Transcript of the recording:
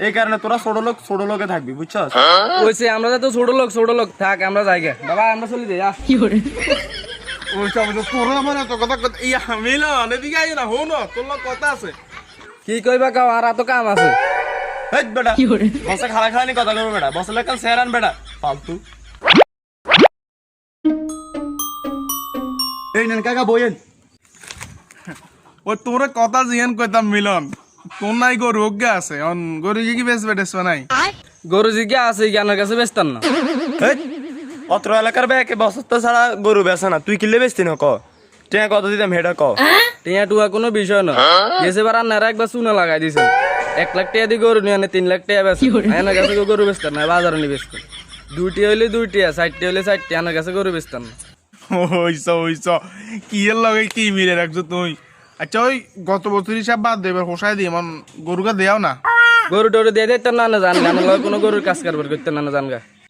এই কারণে তোরা ছোট লোকে থাকবি, বুঝছস? ওইসে আমরা তো ছোট লোক থাক, আমরা জায়গা বাবা, আমরা চলি যাই। ওই সব তোর আমার এত কথা ইয়া মিলন এদিকে আই না, হো না তোর লোক কথা আছে। কি কইবা কাও, আর এত কাম আছে। হেই বেটা, বসে খালা নি কথা করবে বেটা, বসলে কাল সেরান বেটা ফালতু। এই নেন কাকা বইয়েন। ওই তোর কথা জিয়ান কইতাম মিলন, তোর নাই গরু অজ্ঞা আছে, অন গরু কি বেচবে টেসবে নাই? গরু জিজ্ঞা আছে জ্ঞানের কাছে বেচতাম না। হেই, অত্র এলাকার ব্যাকে বসত ছাড়া গরু বেচে না, তুই কিনলে বেচতি না? ক টিয়া কত দিতাম হেটা ক। টিয়া টুয়া কোনো বিষয় না, গেছে বার আন্নারা একবার চুনা লাগাই দিছে। 1 লাখ টাকা দিয়ে গরু নিয়ে 3 লাখ টাকা বেচে। এনার কাছে গরু বেচতাম না, বাজারে নিয়ে বেচতাম। 2টি হইলে 2টি, 4টি হইলে 4টি, এনার কাছে গরু বেচতাম না। ওইস কি এর লগে কি মিলে রাখছো তুই? আচ্ছা ওই গত বছর হিসাব বাদ দেবে, হোসাই দিয়ে মন গরুকে দেও না। গরু টরু দিয়ে দিতাম না, জান গান কোনো গরুর কাজ কারবার করতাম না, জান গা।